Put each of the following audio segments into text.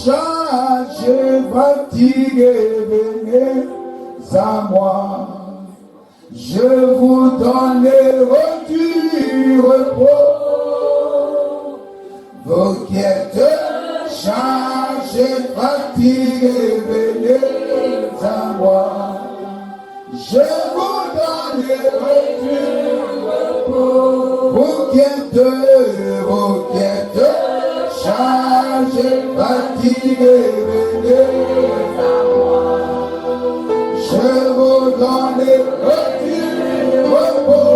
chargés, fatigués, venez à moi. Je vous donnerai du repos. Vous qui êtes chargés, fatigués, venez à moi. Je vous donnerai du repos. Vous qui êtes chargés, fatigués, venez à moi. Je vous donnerai du repos.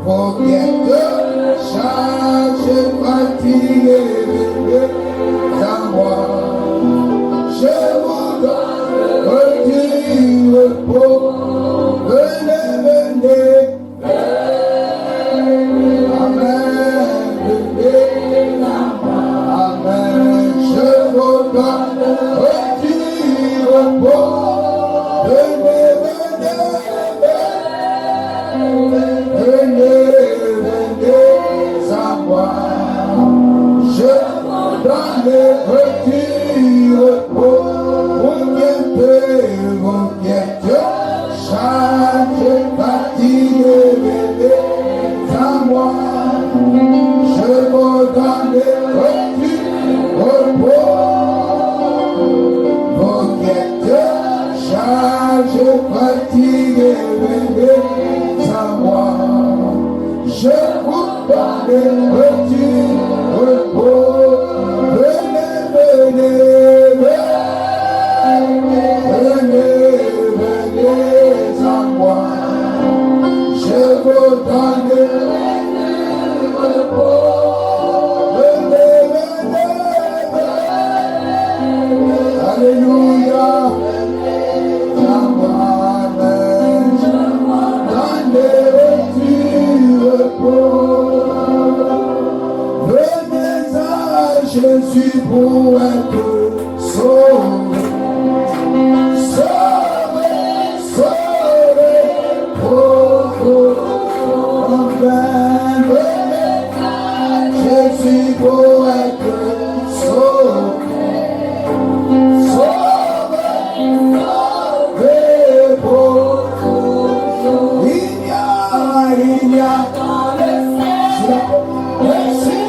Vous qui êtes chargés, fatigués, venez à moi. Je vous donnerai du repos. Venez, venez. Amen. Venez à moi. Amen. Je vous donnerai du repos. Venez, venez à moi. Je vous donnerai du repos. Vous qui êtes chargés, fatigués, venez à moi. Je vous donnerai du repos. Vous qui êtes chargés, fatigués, venez à moi. Je vous donnerai du repos. Venez, venez à moi. Je vous donnerai du repos. Venez. Alléluia. À moi, amen. Je vous donnerai du repos. Venez à Jésus pour être sauvé. Jésus pour être sauvé, pour toujours. Il y a dans le ciel,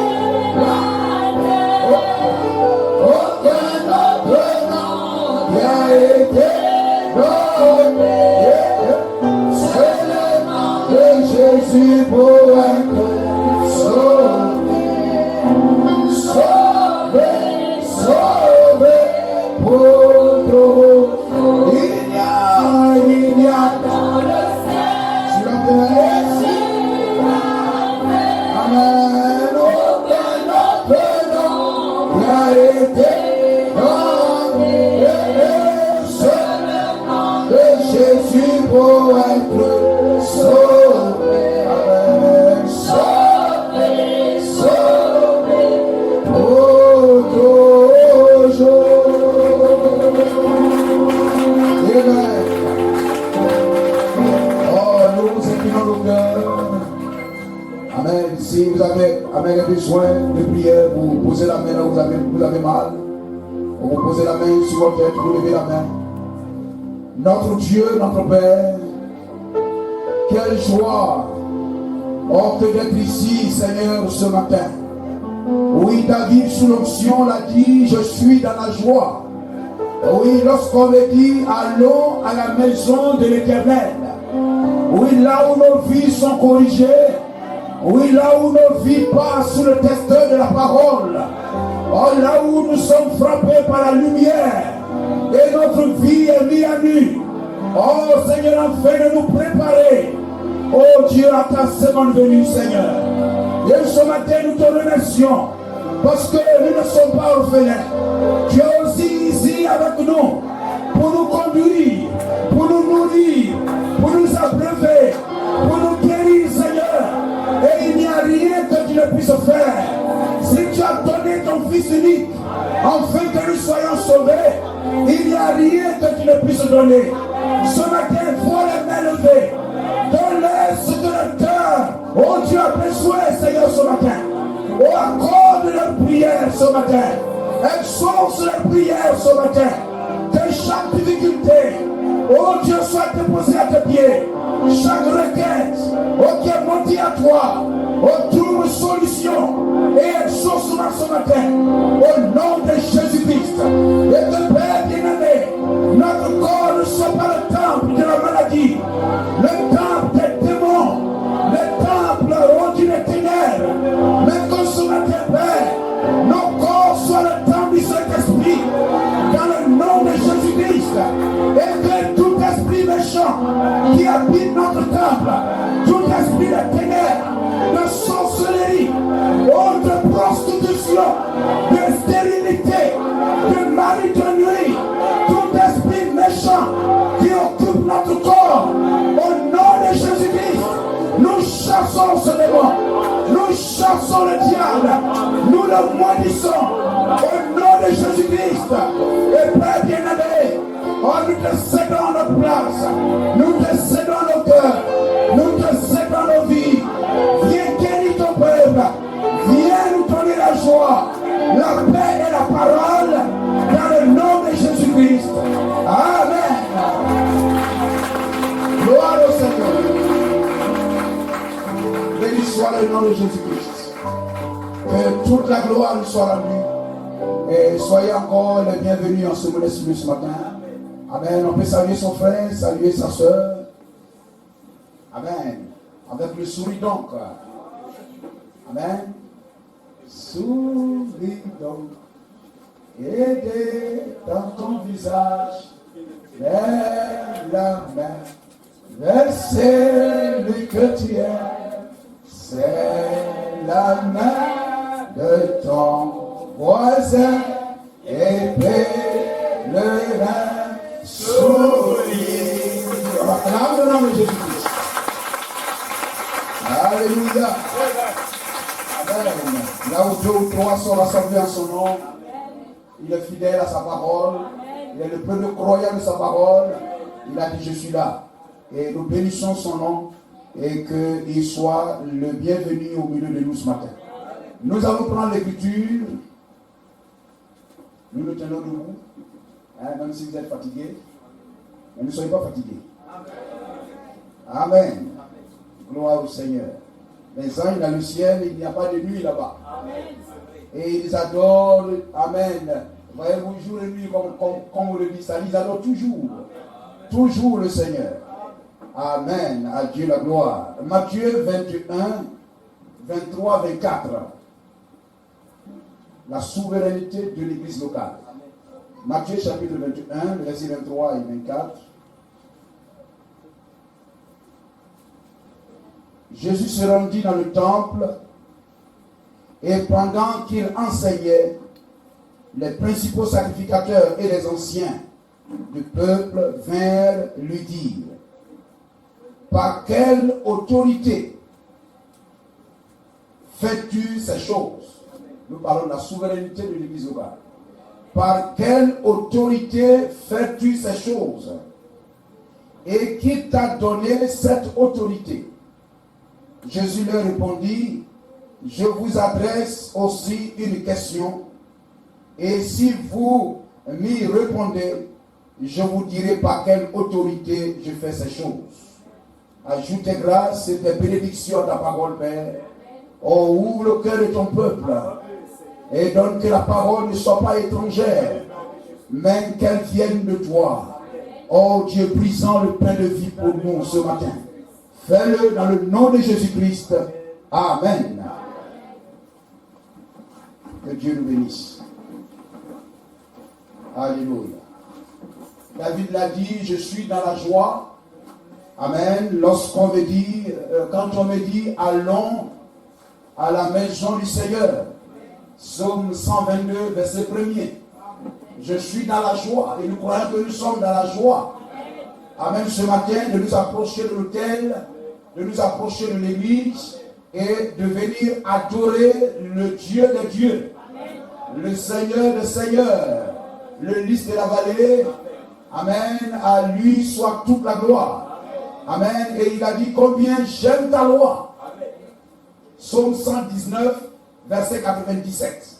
aucun autre nom qui a été donné. C'est le nom de Jésus pour être sauvé, pour toujours. Il y a dans le ciel, sur la terre, amen, aucun autre nom qui a été donné. C'est le nom de Jésus pour être sauvé, amen, sauvé, pour toujours. Amen. Oh, nous inclinons nos cœurs. Amen. Si vous avez besoin de prière, vous posez la main là où vous avez mal. Vous posez la main sur votre tête, vous levez la main. Notre Dieu, notre Père, quelle joie que d'être ici, Seigneur, ce matin. Oui, David sous l'onction l'a dit, je suis dans la joie. Oui, lorsqu'on me dit, allons à la maison de l'Éternel. Oui, là où nos vies sont corrigées. Oui, là où nos vies passent sous le testeur de la parole. Oh, là où nous sommes frappés par la lumière. Et notre vie est mise à nu. Oh, Seigneur, afin de nous préparer. Oh, Dieu, à ta seconde venue, Seigneur. Et ce matin, nous te remercions. Parce que nous ne sommes pas orphelins. Tu es aussi ici avec nous pour nous conduire, pour nous nourrir, pour nous abreuver, pour nous guérir, Seigneur. Et il n'y a rien que tu ne puisses faire. Si tu as donné ton Fils unique, afin que nous soyons sauvés, il n'y a rien que tu ne puisses donner. Ce matin, vois les mains levées. Donne-leur ce que le cœur, oh Dieu, a besoin, Seigneur, ce matin. Oh, accorde leur prière ce matin. Exauce les prières ce matin. Que chaque difficulté, oh Dieu, soit déposée à tes pieds. Chaque requête, oh Dieu, monte à toi. Oh, trouve solution et exauce-moi ce matin. Au nom de Jésus-Christ. Et que Père bien-aimé, notre corps ne soit pas le temple de la maladie, le temple des démons, le temple du ténèbres. Mais que ce matin, Père, nos corps soient le temple du Saint-Esprit. Dans le nom de Jésus-Christ. Et que tout esprit méchant qui habite notre temple, tout esprit de ténèbres, de sorcellerie, de prostitution, de stérilité, de maritonnerie, tout esprit méchant qui occupe notre corps, au nom de Jésus-Christ, nous chassons ce démon, nous chassons le diable, nous le maudissons, au nom de Jésus-Christ. Et Père bien-aimé, nous te cédons notre place, nous te cédons nos cœurs, nous te cédons nos vies. Viens guérir ton peuple, viens nous donner la joie, la paix et la parole, dans le nom de Jésus-Christ. Amen. Gloire au Seigneur. Béni soit le nom de Jésus-Christ. Que toute la gloire nous soit rendue. Et soyez encore les bienvenus en ce moment ce matin. Amen. On peut saluer son frère, saluer sa soeur. Amen. Avec le sourire donc. Amen. Souris donc. Aidez dans ton visage. Lève la main. Versez-lui que tu es. C'est la main de ton voisin. Et paie le rein. Souris. Acclame le nom de Jésus-Christ. Alléluia. Amen. Là où deux ou trois sont rassemblés en son nom, il est fidèle à sa parole. Il est le premier croyant de sa parole. Il a dit, je suis là. Et nous bénissons son nom et qu'il soit le bienvenu au milieu de nous ce matin. Nous allons prendre l'écriture. Nous nous tenons debout. Même si vous êtes fatigués. Mais ne soyez pas fatigués. Amen. Gloire au Seigneur. Les anges dans le ciel, il n'y a pas de nuit là-bas. Et ils adorent. Amen. Voyez-vous, jour et nuit, comme on le dit, ça, ils adorent toujours. Toujours le Seigneur. Amen. À Dieu la gloire. Matthieu 21, 23, 24. La souveraineté de l'église locale. Matthieu chapitre 21, versets 23 et 24. Jésus se rendit dans le temple et pendant qu'il enseignait, les principaux sacrificateurs et les anciens du peuple vinrent lui dire: par quelle autorité fais-tu ces choses? Nous parlons de la souveraineté de l'église locale. Par quelle autorité fais-tu ces choses? Et qui t'a donné cette autorité? Jésus leur répondit: je vous adresse aussi une question, et si vous m'y répondez, je vous dirai par quelle autorité je fais ces choses. Ajoute tes grâces et tes bénédictions à ta parole, Père. Oh, ouvre le cœur de ton peuple et donne que la parole ne soit pas étrangère, mais qu'elle vienne de toi. Oh Dieu, brisant le pain de vie pour nous ce matin. Fais-le dans le nom de Jésus-Christ. Amen. Que Dieu nous bénisse. Alléluia. David l'a dit, je suis dans la joie. Amen. Lorsqu'on me dit, quand on me dit, allons à la maison du Seigneur. Psaume 122, verset 1er. Je suis dans la joie et nous croyons que nous sommes dans la joie. Amen. Ce matin, de nous approcher de l'autel, de nous approcher de l'église et de venir adorer le Dieu des dieux, le Seigneur des seigneurs, le lys de la vallée. Amen. À lui soit toute la gloire. Amen. Et il a dit combien j'aime ta loi. Psaume 119, verset 97.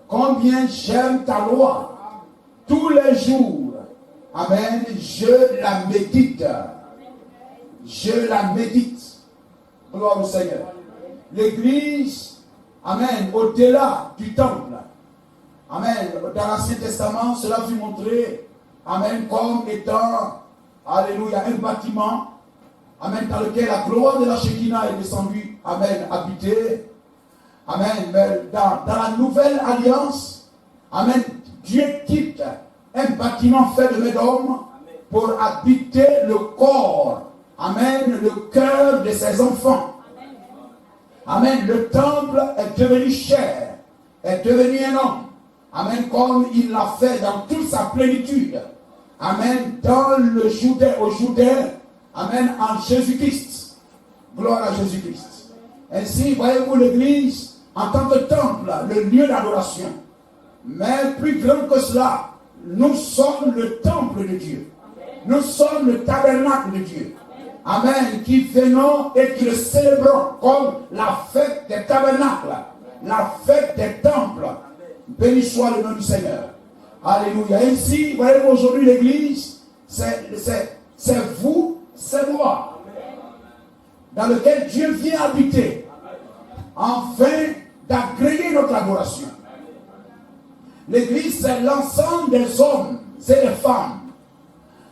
Combien j'aime ta loi. Tous les jours. Amen. Je la médite. Je la médite. Gloire au Seigneur. L'église, amen, au-delà du temple. Amen. Dans l'Ancien Testament, cela fut montré, amen, comme étant, alléluia, un bâtiment, amen, dans lequel la gloire de la Shekinah est descendue, amen, habitée. Amen. Mais dans la nouvelle alliance, amen, Dieu quitte un bâtiment fait de main d'homme pour habiter le corps, amen, le cœur de ses enfants. Amen. Le temple est devenu chair, est devenu un homme. Amen. Comme il l'a fait dans toute sa plénitude. Amen. Dans le Judée, au Judée. Amen. En Jésus-Christ. Gloire à Jésus-Christ. Ainsi, voyez-vous l'église en tant que temple, le lieu d'adoration. Mais plus grand que cela, nous sommes le temple de Dieu. Nous sommes le tabernacle de Dieu. Amen, qui venons et qui le célébrons comme la fête des tabernacles, la fête des temples. Béni soit le nom du Seigneur. Alléluia. Ainsi, voyez-vous aujourd'hui l'église, c'est vous, c'est moi, dans lequel Dieu vient habiter, afin d'agréer notre adoration. L'église, c'est l'ensemble des hommes et des femmes,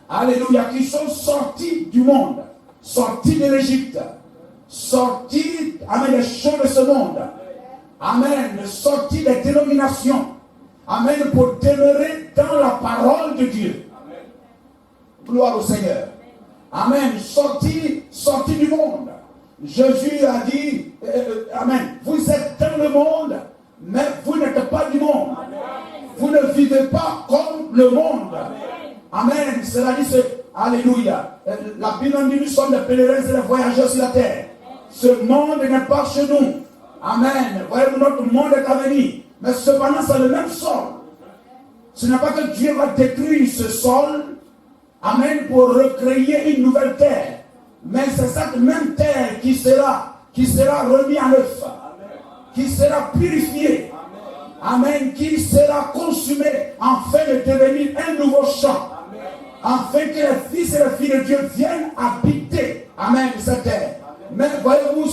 alléluia, qui sont sortis du monde, sortis de l'Égypte, sortis, amen, des choses de ce monde, amen, sortis des dénominations, amen, pour demeurer dans la parole de Dieu. Gloire au Seigneur. Amen, sortis du monde. Jésus a dit, amen, vous êtes dans le monde, mais vous n'êtes pas du monde. Vous ne vivez pas comme le monde. Amen. Cela dit, alléluia. La Bible dit, nous sommes des pèlerins et des voyageurs sur la terre. Ce monde n'est pas chez nous. Amen. Voyez-vous, notre monde est à venir. Mais cependant, c'est le même sol. Ce n'est pas que Dieu va détruire ce sol. Amen. Pour recréer une nouvelle terre. Mais c'est cette même terre qui sera remise en œuvre. Qui sera purifiée. Amen. Qui sera consumée afin de devenir un nouveau champ. Afin que les fils et les filles de Dieu viennent habiter. Amen. Cette terre. Mais voyez-vous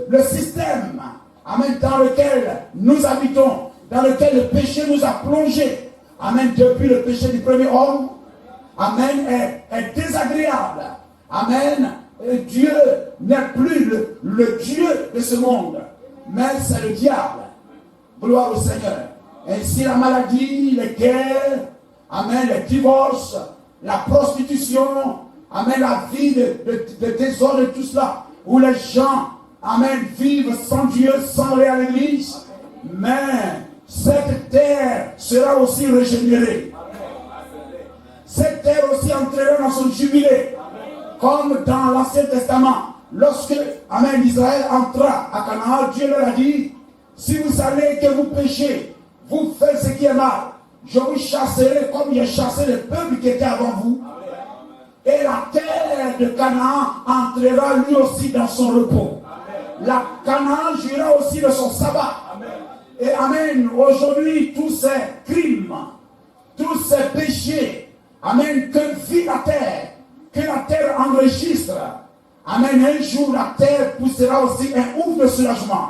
le système. Amen. Dans lequel nous habitons. Dans lequel le péché nous a plongés. Amen. Depuis le péché du premier homme. Amen. Est désagréable. Amen. Et Dieu n'est plus le Dieu de ce monde. Mais c'est le diable. Gloire au Seigneur. Ainsi la maladie, les guerres, amen, les divorces, la prostitution, amen, la vie de désordre et tout cela, où les gens, amen, vivent sans Dieu, sans aller à l'église. Mais cette terre sera aussi régénérée. Cette terre aussi entrera dans son jubilé. Comme dans l'Ancien Testament, lorsque, amen, Israël entra à Canaan, Dieu leur a dit, si vous savez que vous péchez, vous faites ce qui est mal, je vous chasserai comme j'ai chassé le peuple qui était avant vous. Et la terre de Canaan entrera lui aussi dans son repos. La Canaan jouira aussi de son sabbat. Et amen, aujourd'hui, tous ces crimes, tous ces péchés, amen, que vit la terre enregistre, amen, un jour la terre poussera aussi un ouf de soulagement.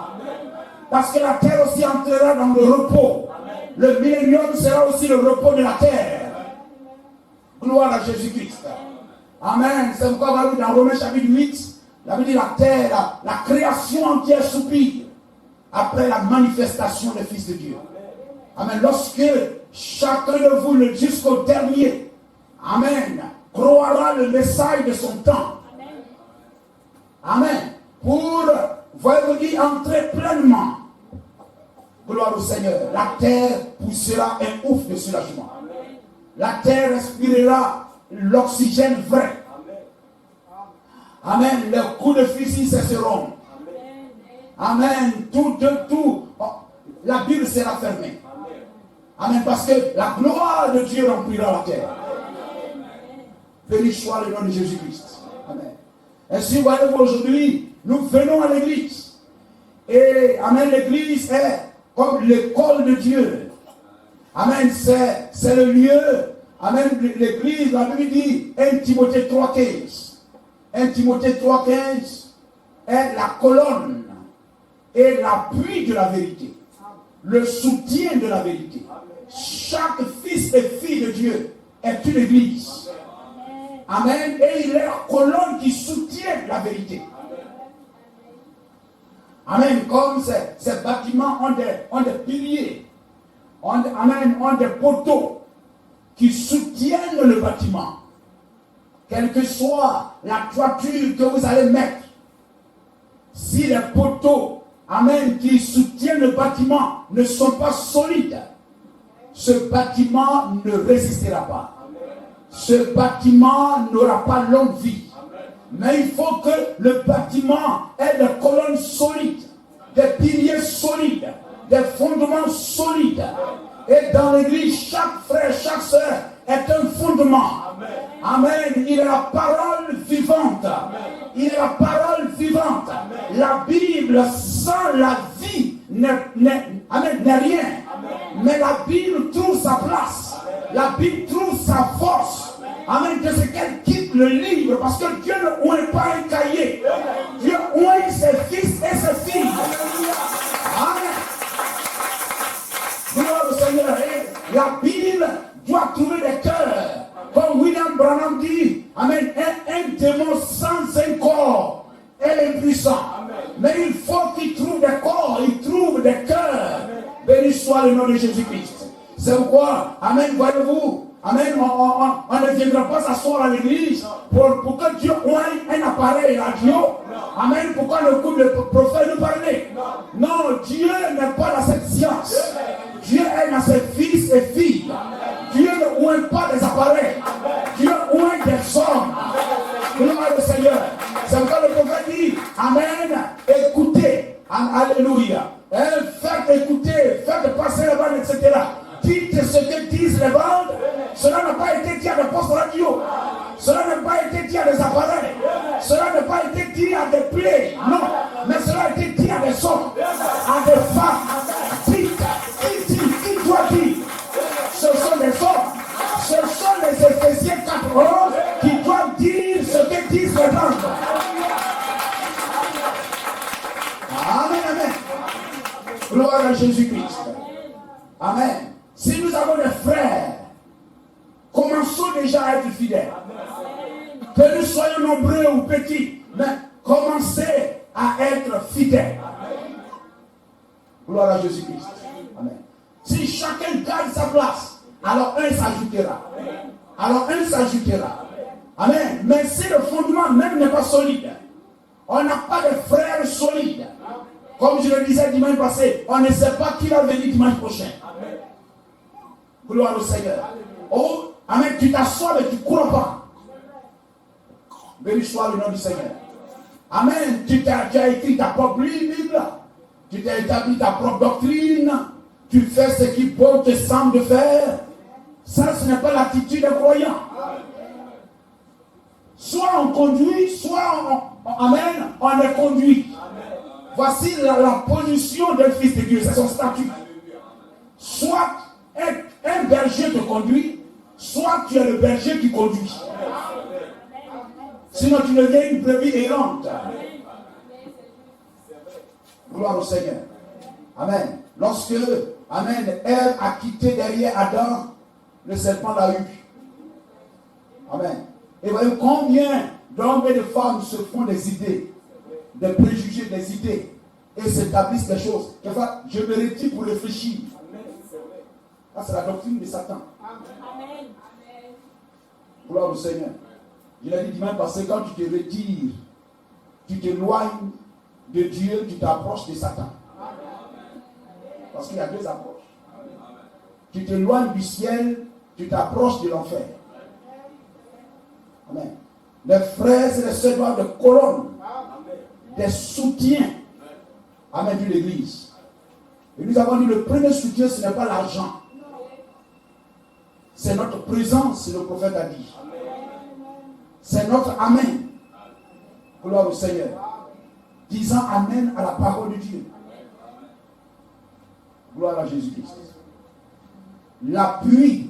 Parce que la terre aussi entrera dans le repos. Le millénium sera aussi le repos de la terre. Gloire à Jésus-Christ. Amen. C'est pourquoi on va lire dans Romains chapitre 8, la Bible dit la terre, la création entière soupire après la manifestation des fils de Dieu. Amen. Lorsque chacun de vous, jusqu'au dernier, amen, croira le message de son temps. Amen. Pour, voyez-vous dire, entrer pleinement. Gloire au Seigneur. La terre poussera un ouf de soulagement. La terre respirera l'oxygène vrai. Amen. Les coups de fusil cesseront. Amen. Tout. La Bible sera fermée. Amen. Parce que la gloire de Dieu remplira la terre. Béni soit le nom de Jésus-Christ. Amen. Ainsi, voyez-vous aujourd'hui, nous venons à l'église. Et, amen, l'église est, comme l'école de Dieu. Amen, c'est le lieu. Amen, l'église, la Bible dit 1 Timothée 3,15. 1 Timothée 3,15 est la colonne et l'appui de la vérité. Le soutien de la vérité. Chaque fils et fille de Dieu est une église. Amen. Et il est la colonne qui soutient la vérité. Amen. Comme ces bâtiments ont des piliers, ont des poteaux qui soutiennent le bâtiment. Quelle que soit la toiture que vous allez mettre, si les poteaux, amen, qui soutiennent le bâtiment ne sont pas solides, ce bâtiment ne résistera pas. Ce bâtiment n'aura pas longue vie. Mais il faut que le bâtiment ait des colonnes solides, des piliers solides, des fondements solides. Et dans l'église, chaque frère, chaque soeur est un fondement. Amen. Il est la parole vivante. Il est la parole vivante. La Bible sans la vie n'est rien. Mais la Bible trouve sa place. La Bible trouve sa force. Amen. De ce qu'elle quitte le livre. Parce que Dieu ne oint pas un cahier. Dieu oint ses fils et ses filles. Amen. Gloire au Seigneur. Et la Bible doit trouver des cœurs. Comme William Branham dit, amen, un démon sans un corps est impuissant. Mais il faut qu'il trouve des corps, il trouve des cœurs. Béni soit le nom de Jésus-Christ. C'est pourquoi, amen, voyez-vous, amen, on ne viendra pas s'asseoir à l'église pour que Dieu oigne un appareil radio. Amen, pourquoi le couple de prophète nous parler? Non, Dieu n'est pas dans cette science. Dieu est dans ses fils et filles. Dieu ne oint pas des appareils. Dieu oint des hommes. Gloire au Seigneur. C'est pourquoi le prophète dit, amen, écoutez, alléluia. Faites écouter, faites passer les bandes, etc. Dites ce que disent les bandes. Cela n'a pas été dit à des postes radio. Cela n'a pas été dit à des appareils. Cela n'a pas été dit à des plaies. Non. Mais cela a été dit à des hommes, à des femmes. Dites, qui doit dire? Ce sont des hommes. Ce sont les Éphésiens 4:11 qui doivent dire ce que disent les bandes. Amen, amen. Gloire à Jésus-Christ. Amen. Si nous avons des frères, commençons déjà à être fidèles. Que nous soyons nombreux ou petits, mais commencez à être fidèles. Gloire à Jésus-Christ. Amen. Si chacun garde sa place, alors un s'ajoutera. Alors un s'ajoutera. Amen. Mais si le fondement même n'est pas solide, on n'a pas de frères solides. Comme je le disais dimanche passé, on ne sait pas qui va venir dimanche prochain. Gloire au Seigneur. Oh, amen, tu t'assois mais tu ne crois pas. Béni soit le nom du Seigneur. Amen, tu as écrit ta propre Bible, tu t'as établi ta propre doctrine, tu fais ce qui bon te semble de faire. Ça, ce n'est pas l'attitude d'un croyant. Soit on conduit, soit amen, on est conduit. Voici la position d'un fils de Dieu, c'est son statut. Soit un berger te conduit, soit tu es le berger qui conduit. Sinon tu deviens une brebis errante. Gloire au Seigneur. Amen. Lorsque, amen, Ève a quitté derrière Adam, le serpent l'a eu. Amen. Et voyez combien d'hommes et de femmes se font des idées, des préjugés, des idées, et s'établissent des choses. Quelquefois, je me retire pour réfléchir. Ça, c'est la doctrine de Satan. Amen. Gloire au Seigneur. Je l'ai dit dimanche passé, quand tu te retires, tu t'éloignes de Dieu, tu t'approches de Satan. Parce qu'il y a deux approches. Tu t'éloignes du ciel, tu t'approches de l'enfer. Amen. Les frères et les sœurs doivent des colonnes, des soutiens. Amen, de l'église. Et nous avons dit le premier soutien, ce n'est pas l'argent. C'est notre présence, le prophète a dit. C'est notre Amen. Gloire au Seigneur. Disant Amen à la parole de Dieu. Gloire à Jésus-Christ. L'appui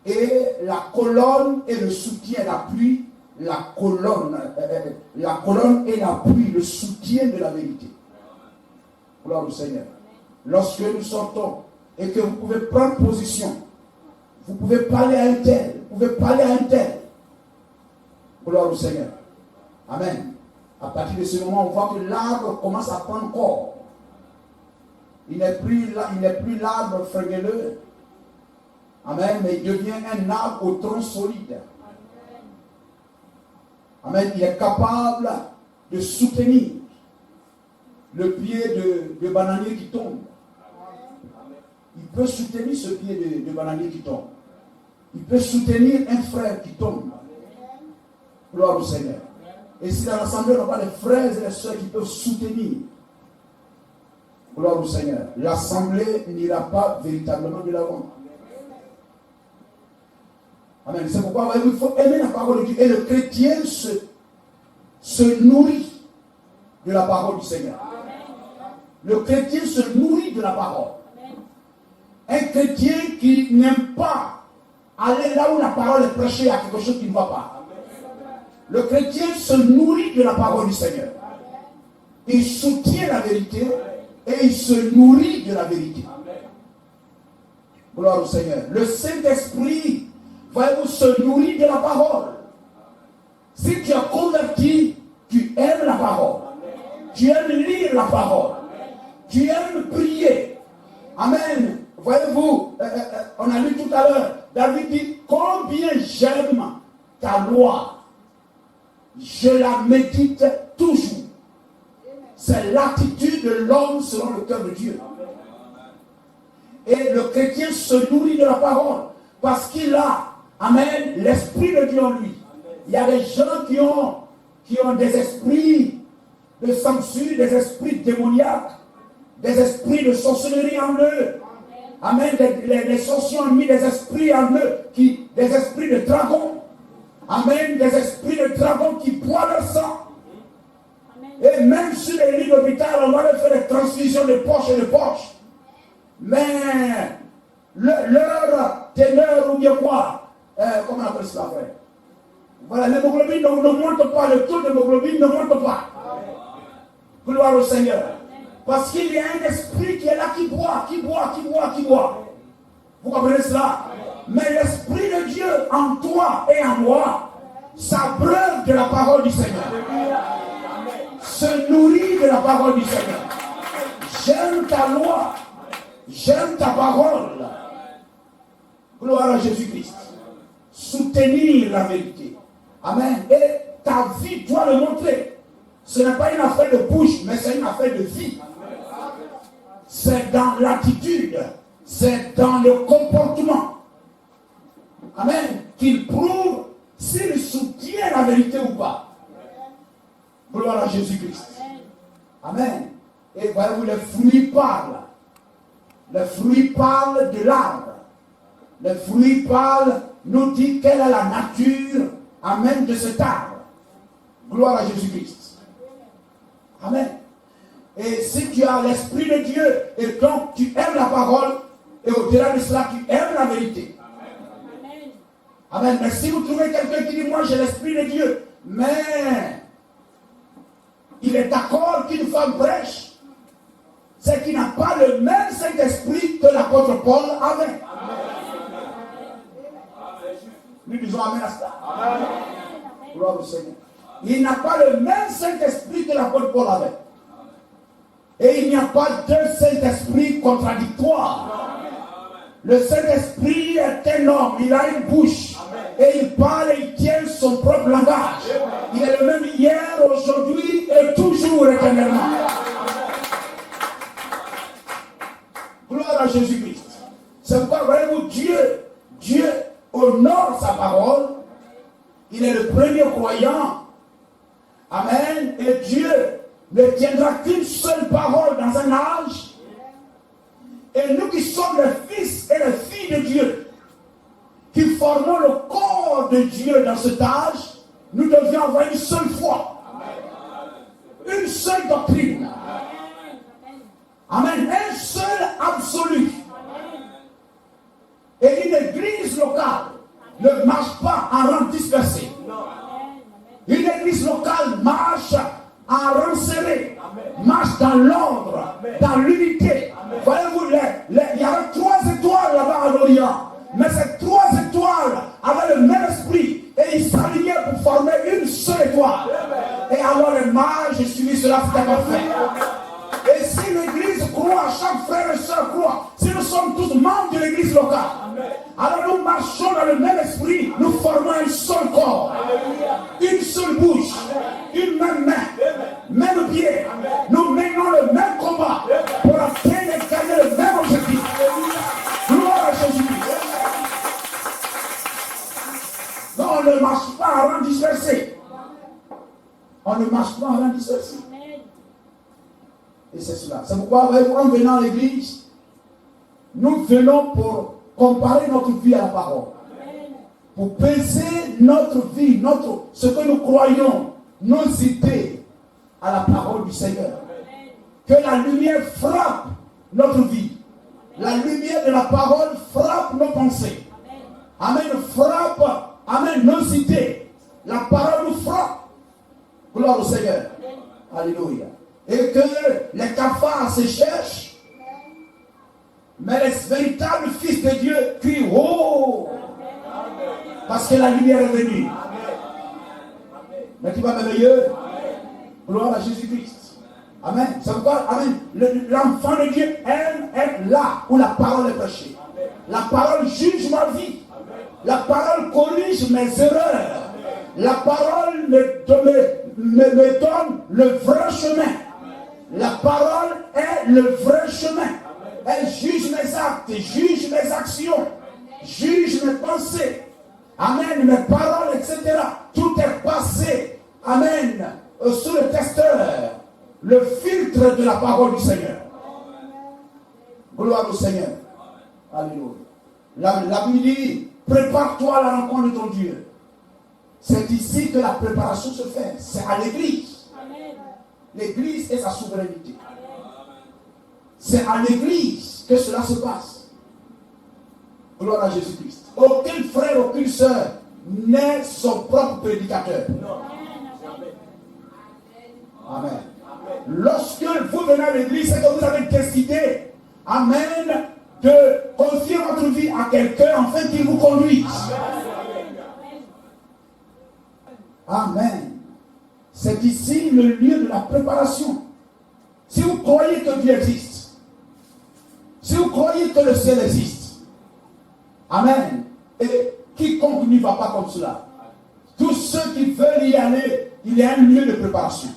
et la colonne et le soutien. L'appui, la colonne et l'appui, le soutien de la vérité. Gloire au Seigneur. Lorsque nous sortons et que vous pouvez prendre position, vous pouvez parler à un tel, vous pouvez parler à un tel. Gloire au Seigneur. Amen. À partir de ce moment, on voit que l'arbre commence à prendre corps. Il n'est plus l'arbre fringelleux. Amen. Mais il devient un arbre au tronc solide. Amen. Il est capable de soutenir le pied de bananier qui tombe. Il peut soutenir ce pied de bananier qui tombe. Il peut soutenir un frère qui tombe. Gloire au Seigneur. Et si dans l'assemblée, on n'a pas les frères et les sœurs qui peuvent soutenir, gloire au Seigneur, l'assemblée n'ira pas véritablement de l'avant. Amen. C'est pourquoi il faut aimer la parole de Dieu. Et le chrétien se nourrit de la parole du Seigneur. Le chrétien se nourrit de la parole. Un chrétien qui n'aime pas aller là où la parole est prêchée à quelque chose qui ne va pas. Le chrétien se nourrit de la parole du Seigneur. Il soutient la vérité et il se nourrit de la vérité. Gloire au Seigneur. Le Saint-Esprit, voyez-vous, se nourrit de la parole. Si tu es converti, tu aimes la parole. Tu aimes lire la parole. Tu aimes prier. Amen. Voyez-vous, on a lu tout à l'heure, David dit, combien j'aime ta loi. Je la médite toujours. C'est l'attitude de l'homme selon le cœur de Dieu. Et le chrétien se nourrit de la parole parce qu'il a, amen, l'esprit de Dieu en lui. Il y a des gens qui ont des esprits de censure, des esprits démoniaques, des esprits de sorcellerie en eux. Amen. Les sorciers ont mis des esprits en eux, des esprits de dragon. Amen. Des esprits de dragon qui boivent leur sang. Et même sur les lits d'hôpital, on va leur faire des transfusions de poche et de poche. Mais leur teneur ou bien quoi, comment on appelle cela, frère? Voilà, l'hémoglobine ne monte pas, le taux d'hémoglobine ne monte pas. Gloire au Seigneur. Parce qu'il y a un esprit qui est là, qui boit. Vous comprenez cela? Mais l'esprit de Dieu en toi et en moi s'abreuve de la parole du Seigneur. Se nourrit de la parole du Seigneur. J'aime ta loi. J'aime ta parole. Gloire à Jésus-Christ. Soutenir la vérité. Amen. Et ta vie doit le montrer. Ce n'est pas une affaire de bouche, mais c'est une affaire de vie. C'est dans l'attitude. C'est dans le comportement. Amen. Qu'il prouve s'il soutient la vérité ou pas. Gloire à Jésus-Christ. Amen. Et voyez-vous, les fruits parlent. Les fruits parlent de l'arbre. Les fruits parlent, nous dit quelle est la nature, amen, de cet arbre. Gloire à Jésus-Christ. Amen. Et si tu as l'esprit de Dieu, et donc tu aimes la parole, et au-delà de cela, tu aimes la vérité. Amen. Amen. Mais si vous trouvez quelqu'un qui dit, moi j'ai l'esprit de Dieu, mais il est d'accord qu'une femme prêche, c'est qu'il n'a pas le même Saint-Esprit que l'apôtre Paul avait. Nous disons amen à cela. Amen. Gloire au Seigneur. Il n'a pas le même Saint-Esprit que l'apôtre Paul avait. Et il n'y a pas deux Saint-Esprits contradictoires. Le Saint-Esprit est un homme, il a une bouche. Et il parle et il tient son propre langage. Il est le même hier, aujourd'hui et toujours éternellement. Gloire à Jésus-Christ. C'est pourquoi, voyez-vous, Dieu honore sa parole. Il est le premier croyant. Amen. Et Dieu ne tiendra qu'une seule parole dans un âge. Et nous qui sommes les fils et les filles de Dieu, qui formons le corps de Dieu dans cet âge, nous devions avoir une seule foi. Une seule doctrine. Amen. Un seul absolu. Et une église locale ne marche pas en rang dispersé. Une église locale marche en rang serré, marche dans l'ordre, dans l'unité. Voyez-vous, il y avait 3 étoiles là-bas à l'Orient. Mais ces 3 étoiles avaient le même esprit et ils s'alignaient pour former une seule étoile. Et alors les mages suivi cela, c'était parfait. Et si l'église croit, chaque frère et soeur croit, si nous sommes tous membres de l'église locale, alors nous marchons dans le même esprit, nous formons un seul corps, une seule bouche, une même main, même pied. Nous menons le même combat pour atteindre et gagner le même objectif. Gloire à Jésus-Christ. Non, on ne marche pas en rang dispersé. On ne marche pas en rang dispersé. Et c'est cela. C'est pourquoi, en venant à l'église, nous venons pour comparer notre vie à la parole. Pour peser notre vie, ce que nous croyons, nos idées à la parole du Seigneur. Que la lumière frappe notre vie. La lumière de la parole frappe nos pensées. Amen. Frappe, amen, nos idées. La parole nous frappe. Gloire au Seigneur. Alléluia. Et que les cafards se cherchent, mais les véritables fils de Dieu crient oh, parce que la lumière est venue. Mais tu vas merveilleux. Gloire à Jésus-Christ. Amen. C'est pourquoi, amen, l'enfant de Dieu aime être là où la parole est prêchée. La parole juge ma vie. La parole corrige mes erreurs. La parole me donne le vrai chemin. La parole est le vrai chemin. Elle juge mes actes, juge mes actions, juge mes pensées. Amen, mes paroles, etc. Tout est passé, amen, sous le testeur, le filtre de la parole du Seigneur. Gloire au Seigneur. Alléluia. La Bible dit, prépare-toi à la rencontre de ton Dieu. C'est ici que la préparation se fait. C'est à l'église. L'église et sa souveraineté. C'est à l'église que cela se passe. Gloire à Jésus-Christ. Aucun frère, aucune sœur n'est son propre prédicateur. Amen. Lorsque vous venez à l'église, c'est que vous avez décidé, amen, de confier votre vie à quelqu'un afin qu'il vous conduise. Amen. C'est ici le lieu de la préparation. Si vous croyez que Dieu existe, si vous croyez que le ciel existe, amen, et quiconque n'y va pas comme cela, tous ceux qui veulent y aller, il y a un lieu de préparation.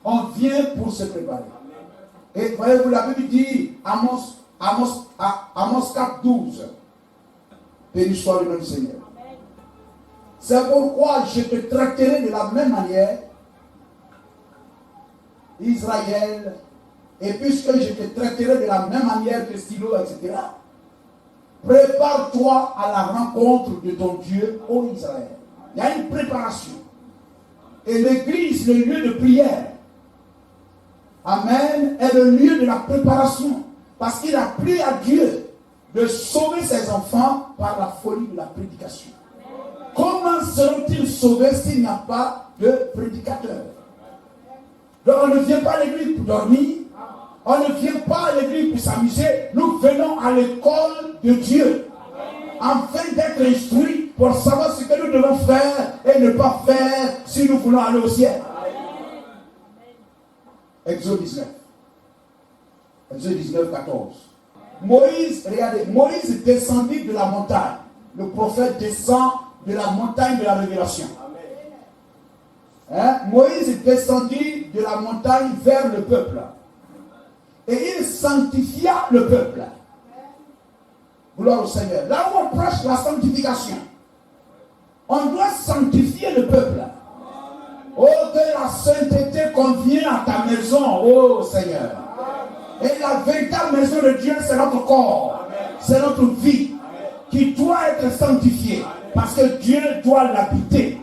On vient pour se préparer. Et voyez-vous, la Bible dit, Amos 4:12, béni soit le nom du Seigneur. C'est pourquoi je te traiterai de la même manière, Israël, et puisque je te traiterai de la même manière que Stylo, etc., prépare-toi à la rencontre de ton Dieu, ô Israël. Il y a une préparation. Et l'église, le lieu de prière, amen, est le lieu de la préparation. Parce qu'il a pris à Dieu de sauver ses enfants par la folie de la prédication. Comment seront-ils sauvés s'il n'y a pas de prédicateur? Donc on ne vient pas à l'église pour dormir. On ne vient pas à l'église pour s'amuser. Nous venons à l'école de Dieu. Afin d'être instruits pour savoir ce que nous devons faire et ne pas faire si nous voulons aller au ciel. Exode 19. Exode 19, 14. Moïse, regardez, Moïse descendit de la montagne. Le prophète descend de la montagne de la révélation. Moïse descendit de la montagne vers le peuple. Et il sanctifia le peuple. Gloire au Seigneur. Là où on prêche la sanctification, on doit sanctifier le peuple. Oh, que la sainteté convient à ta maison, oh Seigneur. Et la véritable maison de Dieu, c'est notre corps, c'est notre vie, qui doit être sanctifiée, parce que Dieu doit l'habiter.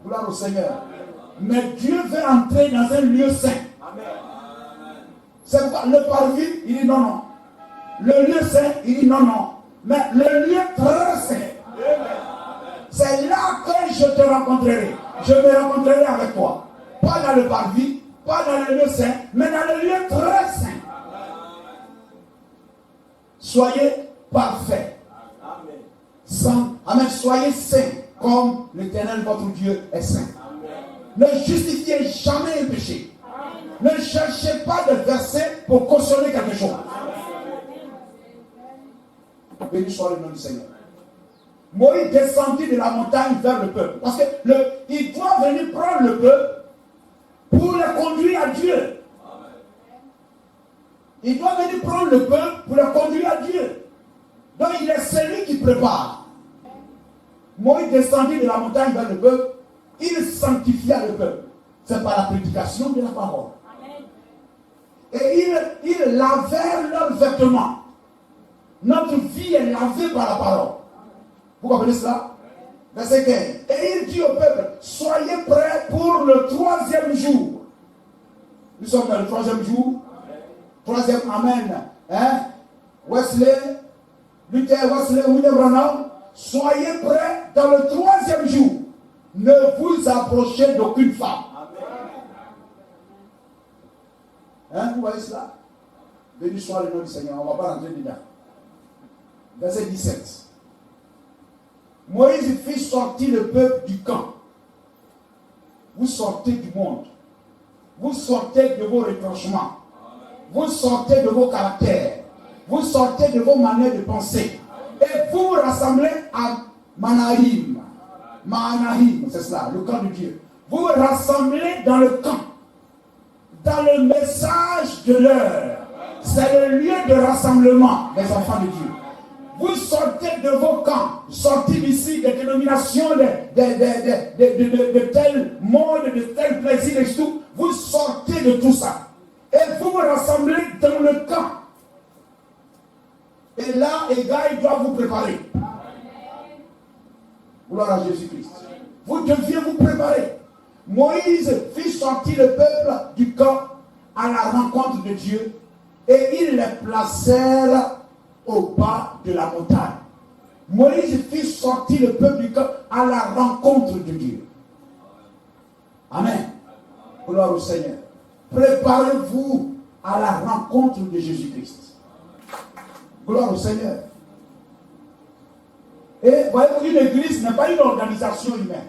Gloire au Seigneur. Mais Dieu veut entrer dans un lieu saint. C'est pourquoi le parvis, il dit non, non. Le lieu saint, il dit non, non. Mais le lieu très saint, c'est là que je te rencontrerai. Je me rencontrerai avec toi. Pas dans le parvis, pas dans le lieu saint, mais dans le lieu très saint. Soyez parfaits. Amen. Soyez saints comme l'Éternel votre Dieu est saint. Ne justifiez jamais un péché. Ne cherchez pas de verset pour cautionner quelque chose. Béni soit le nom du Seigneur. Moïse descendit de la montagne vers le peuple. Parce qu'il doit venir prendre le peuple pour le conduire à Dieu. Il doit venir prendre le peuple pour le conduire à Dieu. Donc il est celui qui prépare. Moïse descendit de la montagne vers le peuple. Il sanctifia le peuple. C'est par la prédication de la parole. Et il lavait leurs vêtements. Notre vie est lavée par la parole. Vous comprenez cela? Verset 15. Et il dit au peuple, soyez prêts pour le 3e jour. Nous sommes dans le 3e jour. 3e, amen. Hein? Wesley, Luther, Wesley, William Branham, soyez prêts dans le 3e jour. Ne vous approchez d'aucune femme. Hein, vous voyez cela? Béni soit le nom du Seigneur. On ne va pas rentrer dedans. Verset 17. Moïse fit sortir le peuple du camp. Vous sortez du monde. Vous sortez de vos retranchements. Vous sortez de vos caractères. Vous sortez de vos manières de penser. Et vous vous rassemblez à Manaïm. Manaïm, c'est cela, le camp de Dieu. Vous vous rassemblez dans le camp. Dans le message de l'heure. C'est le lieu de rassemblement des enfants de Dieu. Vous sortez de vos camps, sortez d'ici des dénominations, de tel monde, de tel plaisir et tout. Vous sortez de tout ça. Et vous vous rassemblez dans le camp. Et là, les gars, ils doivent vous préparer. Gloire à Jésus-Christ. Vous deviez vous préparer. Moïse fit sortir le peuple du camp à la rencontre de Dieu. Et ils les placèrent au bas de la montagne. Moïse fit sortir le peuple du camp à la rencontre de Dieu. Amen. Gloire au Seigneur. Préparez-vous à la rencontre de Jésus-Christ. Gloire au Seigneur. Et voyez-vous, une église n'est pas une organisation humaine.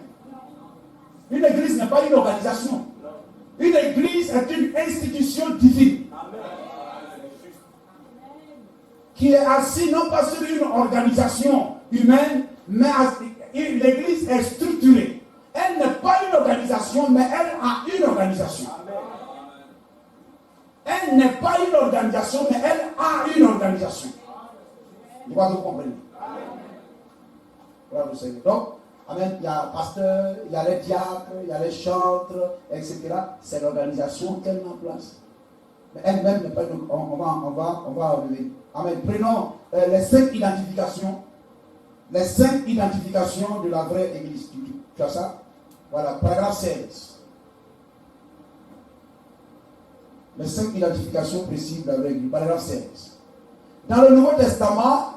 Une église n'est pas une organisation. Une église est une institution divine. Qui est assis non pas sur une organisation humaine, mais l'église est structurée. Elle n'est pas une organisation, mais elle a une organisation. Elle n'est pas une organisation, mais elle a une organisation. Je crois que vous comprenez. Voilà, vous savez. Donc, amen, il y a le pasteur, il y a les diacres, il y a les chantres, etc. C'est l'organisation qu'elle met en place. Mais elle-même n'est pas une... On va revenir. Amen. Prenons les 5 identifications. Les 5 identifications de la vraie église. Tu as ça? Voilà, paragraphe 16. Les 5 identifications précises de la vraie église. Paragraphe 16. Dans le Nouveau Testament,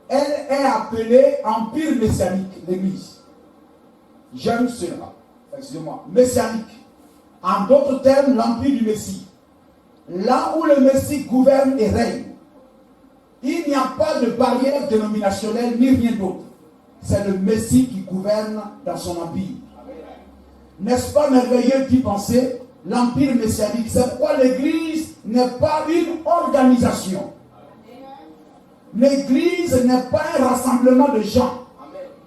elle est appelée empire messianique, l'église. J'aime cela. Excusez-moi. Messianique. En d'autres termes, l'empire du Messie. Là où le Messie gouverne et règne. Il n'y a pas de barrière dénominationnelle ni rien d'autre. C'est le Messie qui gouverne dans son empire. N'est-ce pas merveilleux d'y penser? L'empire messianique, c'est pourquoi l'église n'est pas une organisation. L'église n'est pas un rassemblement de gens.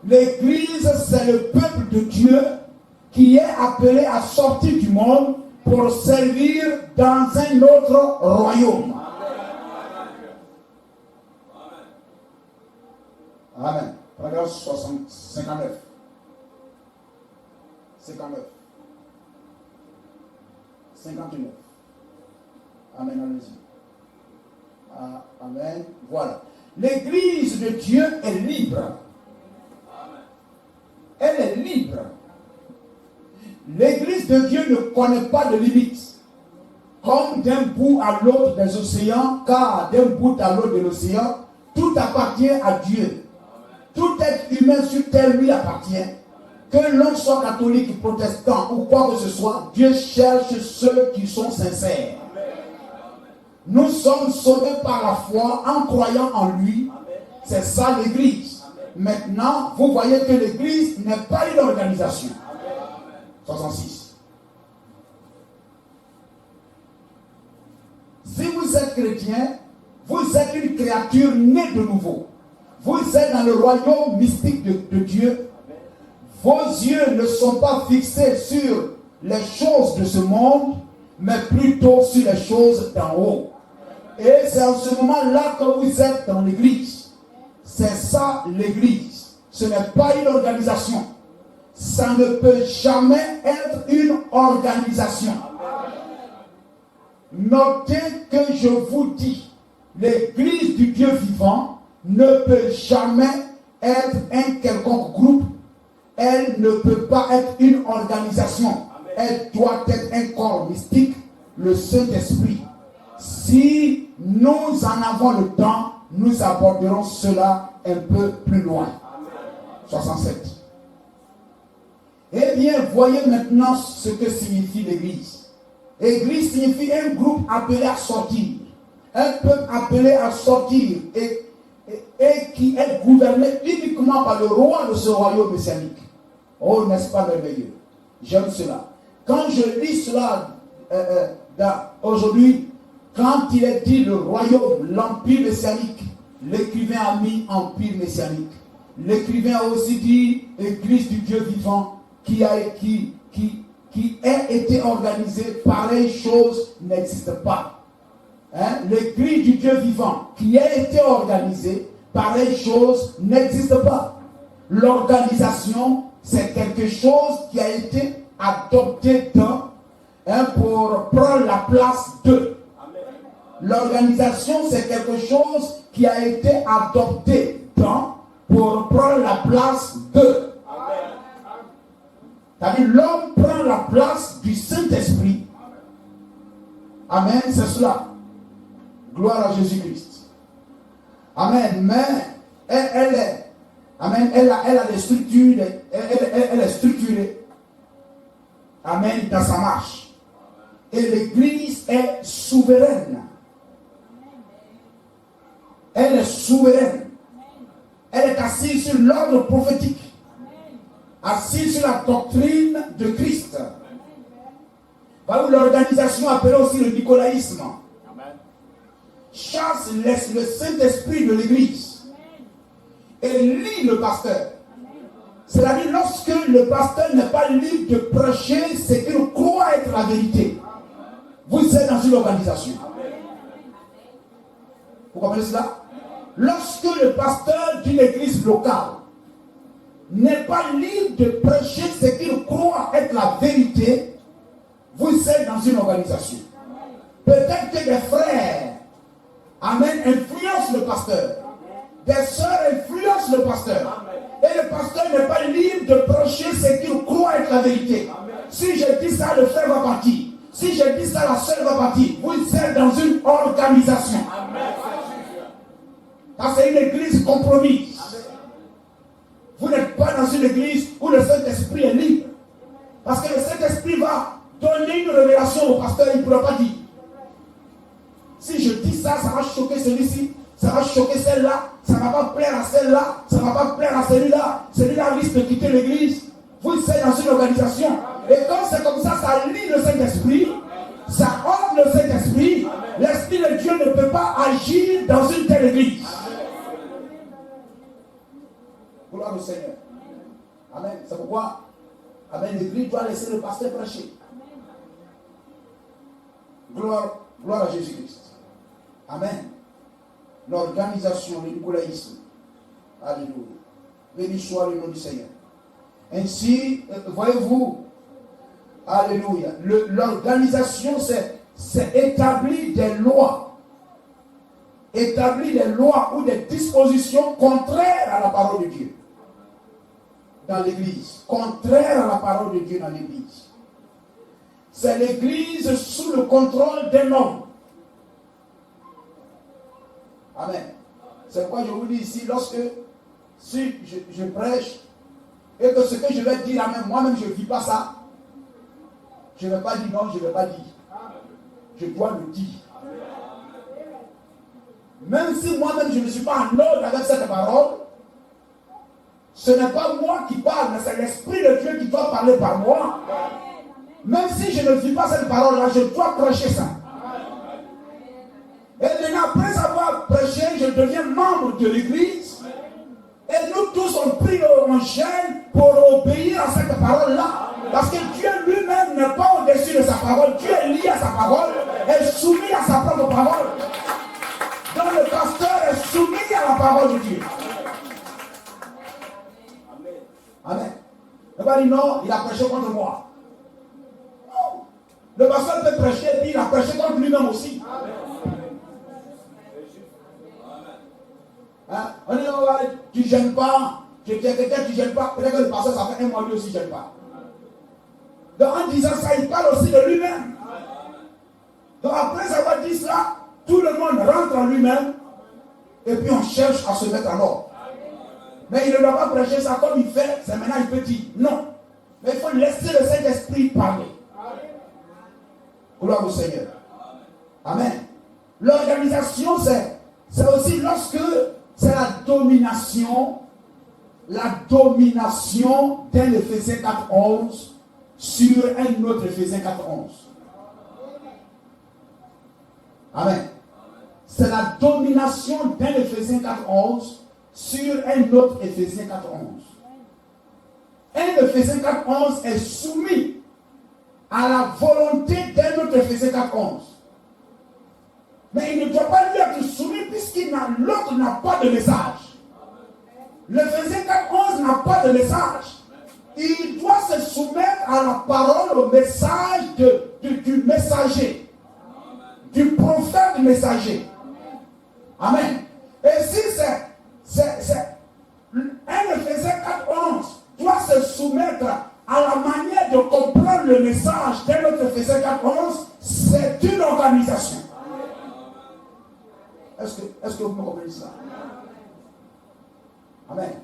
L'église, c'est le peuple de Dieu qui est appelé à sortir du monde pour servir dans un autre royaume. Amen. Paragraphe 59. 59. 59. Amen, allez-y. Amen. Voilà. L'église de Dieu est libre. Elle est libre. L'église de Dieu ne connaît pas de limites. comme d'un bout à l'autre des océans, car d'un bout à l'autre de l'océan, tout appartient à Dieu. Tout être humain sur terre lui appartient. Que l'on soit catholique, protestant ou quoi que ce soit, Dieu cherche ceux qui sont sincères. Nous sommes sauvés par la foi en croyant en lui. C'est ça l'Église. Maintenant, vous voyez que l'Église n'est pas une organisation. 66. Si vous êtes chrétien, vous êtes une créature née de nouveau. Vous êtes dans le royaume mystique de Dieu. Vos yeux ne sont pas fixés sur les choses de ce monde, mais plutôt sur les choses d'en haut. Et c'est en ce moment-là que vous êtes dans l'église. C'est ça l'église. Ce n'est pas une organisation. Ça ne peut jamais être une organisation. Notez que je vous dis, l'église du Dieu vivant ne peut jamais être un quelconque groupe. Elle ne peut pas être une organisation. Elle doit être un corps mystique, le Saint-Esprit. Si nous en avons le temps, nous aborderons cela un peu plus loin. 67. Eh bien, voyez maintenant ce que signifie l'Église. Église signifie un groupe appelé à sortir. Un peuple appelé à sortir et qui est gouverné uniquement par le roi de ce royaume messianique. Oh, n'est-ce pas merveilleux? J'aime cela. Quand je lis cela aujourd'hui, quand il est dit le royaume, l'empire messianique, l'écrivain a mis empire messianique. L'écrivain a aussi dit église du Dieu vivant qui a été organisée. Pareille chose n'existe pas. Hein? L'église du Dieu vivant qui a été organisée, pareille chose n'existe pas. L'organisation, c'est quelque chose qui a été adopté pour prendre la place d'eux. L'organisation, c'est quelque chose qui a été adopté pour prendre la place d'eux. C'est-à-dire, l'homme prend la place du Saint-Esprit. Amen, c'est cela. Gloire à Jésus-Christ. Amen. Mais elle a des structures, elle est structurée. Amen, dans sa marche. Et l'Église est souveraine. Elle est souveraine. Elle est assise sur l'ordre prophétique. Assise sur la doctrine de Christ. L'organisation appelée aussi le nicolaïsme chasse le Saint-Esprit de l'Église et lie le pasteur. C'est-à-dire lorsque le pasteur n'est pas libre de prêcher ce qu'il croit être la vérité. Vous êtes dans une organisation. Vous comprenez cela? Lorsque le pasteur d'une église locale n'est pas libre de prêcher ce qu'il croit être la vérité, vous êtes dans une organisation. Peut-être que des frères, amen, influencent le pasteur. Des sœurs influencent le pasteur. Et le pasteur n'est pas libre de prêcher ce qu'il croit être la vérité. Si je dis ça, le frère va partir. Si je dis ça, la sœur va partir. Vous êtes dans une organisation. Ça, c'est une église compromise. Vous n'êtes pas dans une église où le Saint-Esprit est libre. Parce que le Saint-Esprit va donner une révélation au pasteur, il ne pourra pas dire. Si je dis ça, ça va choquer celui-ci, ça va choquer celle-là, ça ne va pas plaire à celle-là, ça ne va pas plaire à celui-là. Celui-là risque de quitter l'église. Vous êtes dans une organisation. Et quand c'est comme ça, ça lie le Saint-Esprit, ça honte le Saint-Esprit. L'Esprit de Dieu ne peut pas agir dans une telle église. Gloire au Seigneur. Amen. C'est pourquoi, amen, l'église doit laisser le pasteur prêcher. Gloire à Jésus-Christ. Amen. L'organisation, le nicolaïsme. Alléluia. Béni soit le nom du Seigneur. Ainsi, voyez-vous, alléluia, l'organisation, c'est établir des lois. Établir des lois ou des dispositions contraires à la parole de Dieu dans l'église. Contraires à la parole de Dieu dans l'église. c'est l'église sous le contrôle d'un homme. Amen. C'est pourquoi je vous dis ici, lorsque si je prêche et que ce que je vais dire moi-même je ne vis pas ça, je ne vais pas dire non, je ne vais pas dire. Je dois le dire. Même si moi-même je ne suis pas en ordre avec cette parole, ce n'est pas moi qui parle, mais c'est l'Esprit de Dieu qui doit parler par moi. Même si je ne vis pas cette parole-là, je dois prêcher ça. Et maintenant, après avoir prêché, je deviens membre de l'église. Et nous tous, on prie en chaîne pour obéir à cette parole-là. Parce que Dieu lui-même n'est pas au-dessus de sa parole. Dieu est lié à sa parole et soumis à sa propre parole. Donc le pasteur est soumis à la parole de Dieu. Amen. Il va dire non, il a prêché contre moi. Non. Le pasteur peut prêcher et puis il a prêché contre lui-même aussi. Hein? On dit, oh, tu ne gênes pas. Tu es quelqu'un qui ne gêne pas. Peut-être que le pasteur, ça fait un mois lui aussi, ne gêne pas. Donc en disant ça, il parle aussi de lui-même. Donc après avoir dit cela, tout le monde rentre en lui-même et puis on cherche à se mettre en ordre. Mais il ne doit pas prêcher ça comme il fait, c'est maintenant il peut dire non. Mais il faut laisser le Saint-Esprit parler. Gloire au Seigneur. Amen. L'organisation, c'est aussi lorsque c'est la domination d'un Éphésiens 4.11 sur un autre Éphésiens 4.11. Amen. C'est la domination d'un Éphésiens 4.11 sur un autre Éphésiens 4.11. Un Éphésiens 4.11 est soumis à la volonté d'un autre Éphésiens 4.11. Mais il ne doit pas lui être soumis puisqu'il l'autre n'a pas de message. L'Éphésiens 4.11 n'a pas de message. Il doit se soumettre à la parole, au message du messager, du prophète messager. Amen. Et si c'est un Éphésiens 4.11 doit se soumettre à la manière de comprendre le message d'un autre Éphésiens 4.11, c'est une organisation. Est-ce que vous me comprenez ça? Amen.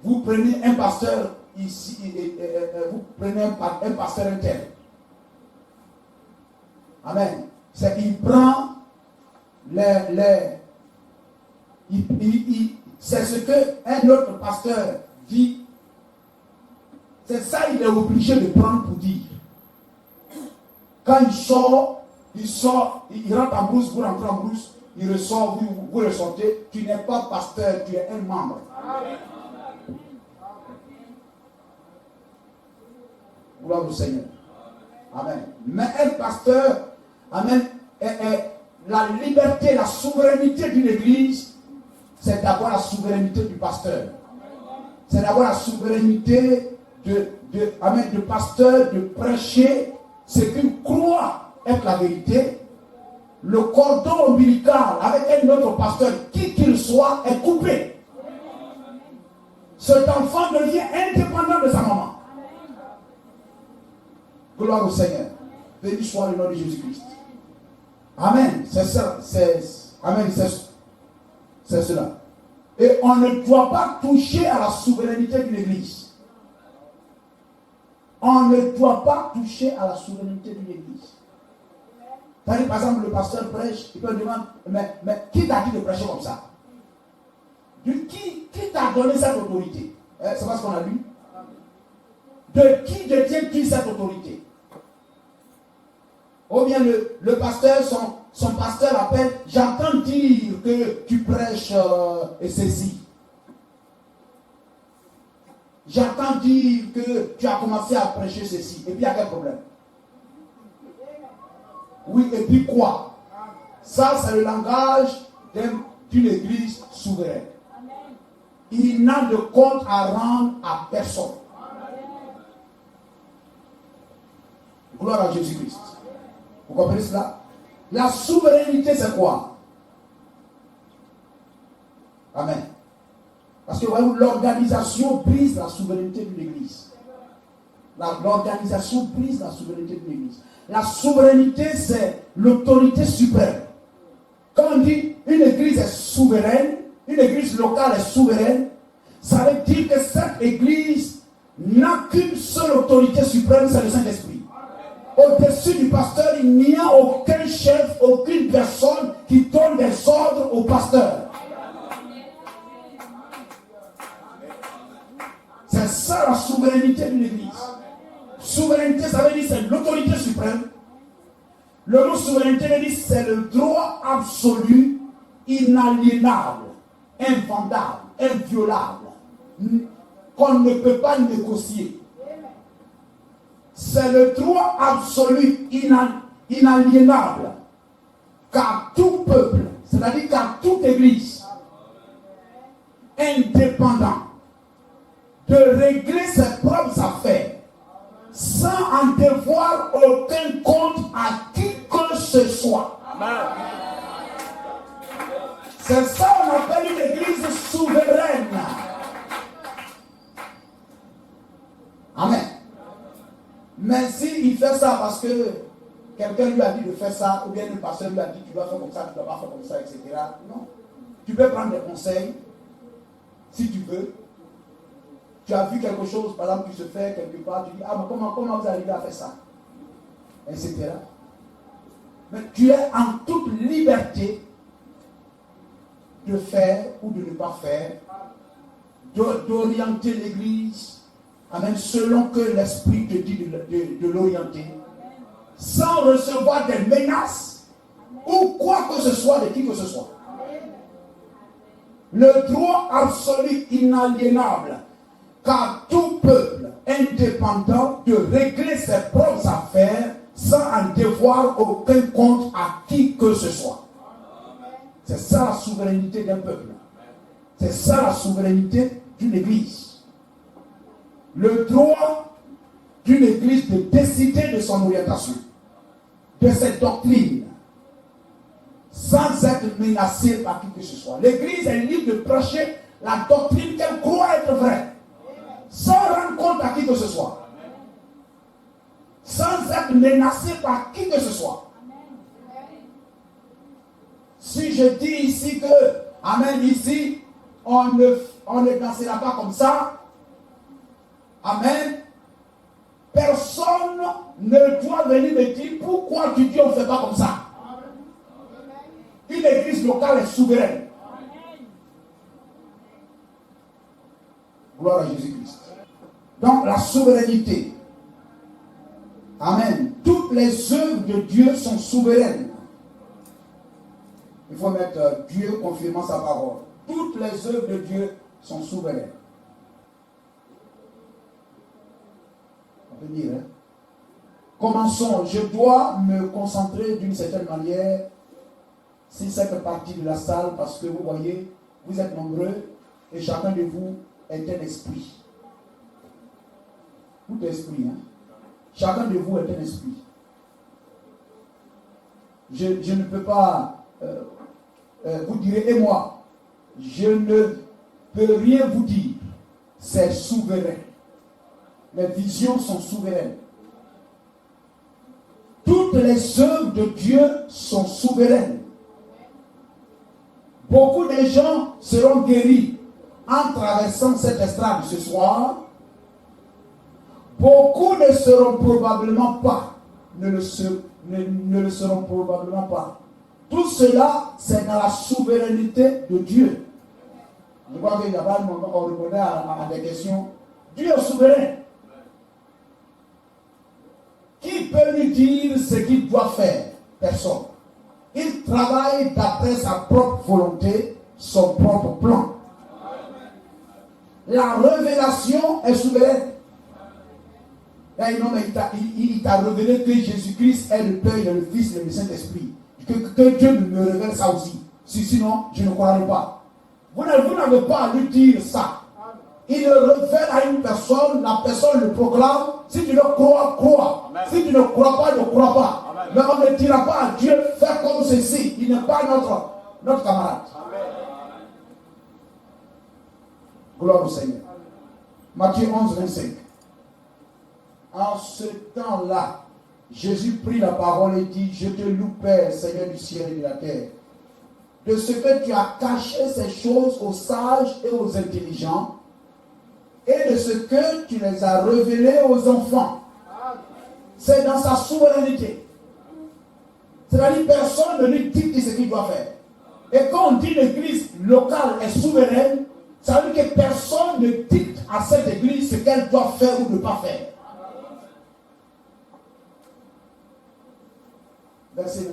Vous prenez un pasteur ici, vous prenez un pasteur interne. Amen. C'est qu'il prend c'est ce qu'un autre pasteur dit. C'est ça il est obligé de prendre pour dire. Quand il sort, il rentre en brousse, vous rentrez en brousse, il ressort, vous ressortez, tu n'es pas pasteur, tu es un membre. Gloire au Seigneur. Amen. Mais un pasteur, amen, la liberté, la souveraineté d'une église, c'est d'abord la souveraineté du pasteur. C'est d'abord la souveraineté du pasteur de prêcher ce qu'il croit être la vérité. Le cordon ombilical avec un autre pasteur, qui qu'il soit, est coupé. Cet enfant devient indépendant de sa maman. Gloire au Seigneur. Béni soit le nom de Jésus-Christ. Amen. C'est ça. Amen. C'est cela. Et on ne doit pas toucher à la souveraineté d'une église. On ne doit pas toucher à la souveraineté d'une église. Par exemple, le pasteur prêche, il peut demander, mais qui t'a dit de prêcher comme ça? Qui t'a donné cette autorité? C'est pas ce qu'on a lu. De qui détient-il cette autorité? Ou bien le pasteur, son pasteur appelle, j'entends dire que tu prêches et ceci. J'entends dire que tu as commencé à prêcher ceci. Et puis il y a quel problème? Oui, et puis quoi? Ça, c'est le langage d'une église souveraine. Il n'a de compte à rendre à personne. Gloire à Jésus-Christ. Vous comprenez cela? La souveraineté, c'est quoi? Amen. Parce que voyez, l'organisation brise la souveraineté d'une église. L'organisation brise la souveraineté de l'Église. La souveraineté, c'est l'autorité suprême. Quand on dit une Église est souveraine, une Église locale est souveraine, ça veut dire que cette Église n'a qu'une seule autorité suprême, c'est le Saint-Esprit. Au-dessus du pasteur, il n'y a aucun chef, aucune personne qui donne des ordres au pasteur. C'est ça la souveraineté d'une Église. Souveraineté, ça veut dire c'est l'autorité suprême. Le mot souveraineté veut dire c'est le droit absolu, inaliénable, invendable, inviolable, qu'on ne peut pas négocier. C'est le droit absolu, inaliénable, qu'à tout peuple, c'est-à-dire qu'à toute Église, indépendant, de régler ses propres affaires, sans en devoir aucun compte à qui que ce soit. C'est ça qu'on appelle une Église souveraine. Amen. Mais s'il fait ça parce que quelqu'un lui a dit de faire ça, ou bien le pasteur lui a dit tu dois faire comme ça, tu ne dois pas faire comme ça, etc. Non. Tu peux prendre des conseils si tu veux. Tu as vu quelque chose, par exemple, qui se fait quelque part, tu dis, ah, mais comment vous arrivez à faire ça? Etc. Mais tu es en toute liberté de faire ou de ne pas faire, d'orienter l'Église, amen, selon que l'Esprit te dit de l'orienter, sans recevoir des menaces ou quoi que ce soit de qui que ce soit. Le droit absolu inaliénable qu'à tout peuple indépendant de régler ses propres affaires sans en devoir aucun compte à qui que ce soit. C'est ça la souveraineté d'un peuple. C'est ça la souveraineté d'une Église. Le droit d'une Église de décider de son orientation, de ses doctrines, sans être menacée par qui que ce soit. L'Église est libre de prêcher la doctrine qu'elle croit être vraie, sans rendre compte à qui que ce soit, sans être menacé par qui que ce soit. Si je dis ici que, amen, ici, on ne dansera pas comme ça, amen, personne ne doit venir me dire pourquoi tu dis on ne fait pas comme ça. Une église locale est souveraine. Gloire à Jésus-Christ. Donc la souveraineté. Amen. Toutes les œuvres de Dieu sont souveraines. Il faut mettre Dieu confirmant sa parole. Toutes les œuvres de Dieu sont souveraines. On peut dire, hein? Commençons. Je dois me concentrer d'une certaine manière sur cette partie de la salle parce que vous voyez, vous êtes nombreux et chacun de vous est un esprit. Tout esprit, hein? Chacun de vous est un esprit. Je ne peux pas vous dire, et moi, je ne peux rien vous dire. C'est souverain. Les visions sont souveraines. Toutes les œuvres de Dieu sont souveraines. Beaucoup de gens seront guéris en traversant cette estrade ce soir. Beaucoup ne seront probablement pas, ne le seront probablement pas. Tout cela, c'est dans la souveraineté de Dieu. Je crois qu'il y a pas un moment où on répondait à des questions. Dieu est souverain. Qui peut lui dire ce qu'il doit faire? Personne. Il travaille d'après sa propre volonté, son propre plan. La révélation est souveraine. Il t'a révélé que Jésus-Christ est le Père, le Fils et le Saint-Esprit. Que Dieu me révèle ça aussi. Sinon, je ne croirais pas. Vous n'avez pas à lui dire ça. Il le révèle à une personne, la personne le proclame. Si tu le crois, crois. Amen. Si tu ne crois pas, ne crois pas. Amen. Mais on ne dira pas à Dieu, fais comme ceci. Il n'est pas notre camarade. Amen. Gloire au Seigneur. Matthieu 11, 25. En ce temps-là, Jésus prit la parole et dit, je te loue, Père, Seigneur du ciel et de la terre, de ce que tu as caché ces choses aux sages et aux intelligents, et de ce que tu les as révélées aux enfants. C'est dans sa souveraineté. C'est-à-dire, personne ne lui dicte ce qu'il doit faire. Et quand on dit l'église locale est souveraine, ça veut dire que personne ne dicte à cette église ce qu'elle doit faire ou ne pas faire. Verset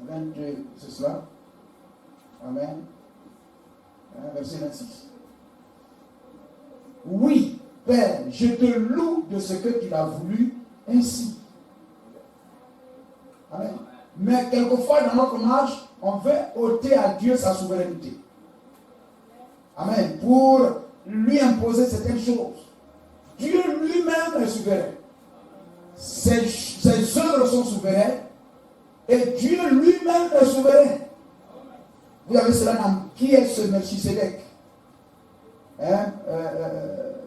22, c'est cela. Amen. Verset 26. Oui, Père, je te loue de ce que tu l'as voulu ainsi. Amen. Mais quelquefois dans notre marche, on veut ôter à Dieu sa souveraineté. Amen. Pour lui imposer certaines choses. Dieu lui-même est souverain. Ses œuvres sont souveraines. Et Dieu lui-même est souverain. Vous avez cela dans qui est ce Melchisedec?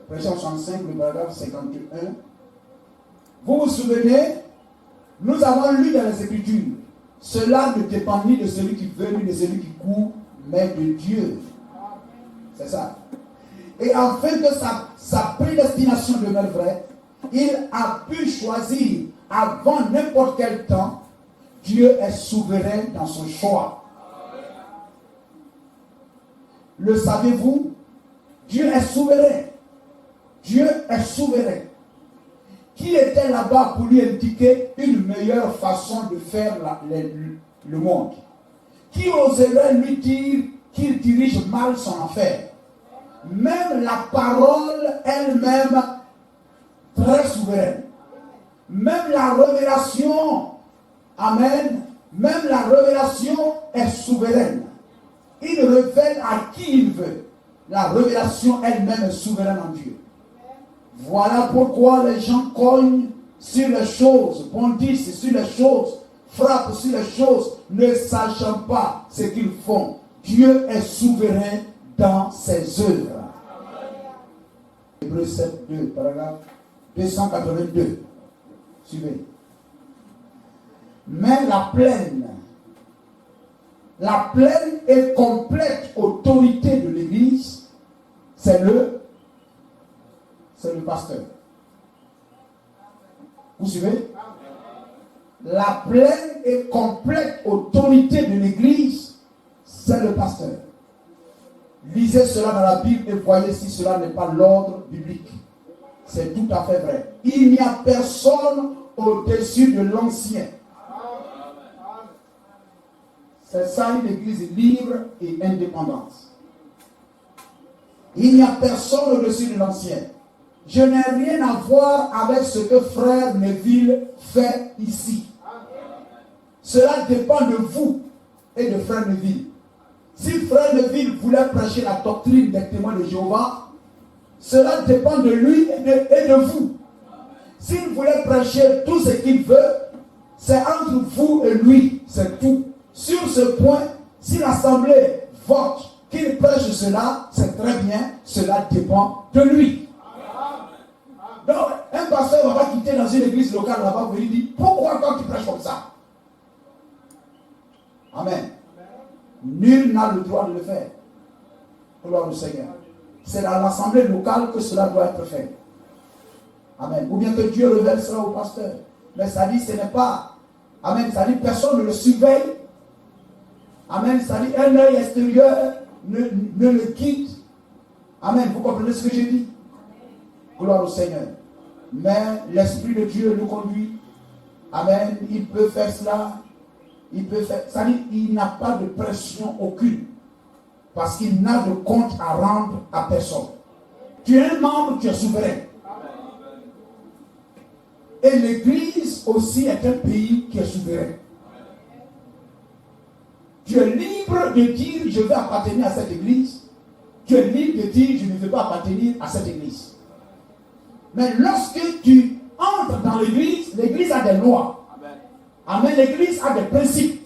Verset 65, le paragraphe 51. Vous vous souvenez, nous avons lu dans les Écritures, cela ne dépend ni de celui qui veut, ni de celui qui court, mais de Dieu. C'est ça. Et afin que sa prédestination demeure vraie, il a pu choisir avant n'importe quel temps. Dieu est souverain dans son choix. Le savez-vous? Dieu est souverain. Dieu est souverain. Qui était là-bas pour lui indiquer une meilleure façon de faire le monde? Qui oserait lui dire qu'il dirige mal son affaire? Même la parole elle-même, très souveraine. Même la révélation, amen, même la révélation est souveraine. Il révèle à qui il veut. La révélation elle-même est souveraine en Dieu. Voilà pourquoi les gens cognent sur les choses, bondissent sur les choses, frappent sur les choses, ne sachant pas ce qu'ils font. Dieu est souverain dans ses œuvres. Hébreux 7, 2, paragraphe 282. Suivez. Mais la pleine et complète autorité de l'Église, c'est le pasteur. Vous suivez? La pleine et complète autorité de l'Église, c'est le pasteur. Lisez cela dans la Bible et voyez si cela n'est pas l'ordre biblique. C'est tout à fait vrai. Il n'y a personne au-dessus de l'ancien. C'est ça une église libre et indépendante. Il n'y a personne au-dessus de l'ancien. Je n'ai rien à voir avec ce que frère Neville fait ici. Cela dépend de vous et de frère Neville. Si frère Neville voulait prêcher la doctrine des témoins de Jéhovah, cela dépend de lui et de vous. S'il voulait prêcher tout ce qu'il veut, c'est entre vous et lui, c'est tout. Sur ce point, si l'assemblée vote qu'il prêche cela, c'est très bien, cela dépend de lui. Donc, un pasteur va pas quitter dans une église locale là-bas pour lui dire, pourquoi toi tu prêches comme ça? Amen. Nul n'a le droit de le faire. Gloire au Seigneur. C'est dans l'assemblée locale que cela doit être fait. Amen. Ou bien que Dieu révèle cela au pasteur. Mais ça dit, ce n'est pas. Amen. Ça dit, personne ne le surveille. Amen. Ça dit, un œil extérieur ne le quitte. Amen. Vous comprenez ce que j'ai dit? Gloire au Seigneur. Mais l'Esprit de Dieu nous conduit. Amen. Il peut faire cela. Il peut faire. Ça dit, il n'a pas de pression aucune. Parce qu'il n'a de compte à rendre à personne. Tu es un membre, tu es souverain. Et l'Église aussi est un pays qui est souverain. Tu es libre de dire je veux appartenir à cette Église. Tu es libre de dire je ne veux pas appartenir à cette Église. Mais lorsque tu entres dans l'Église, l'Église a des lois. Amen. L'Église a des principes.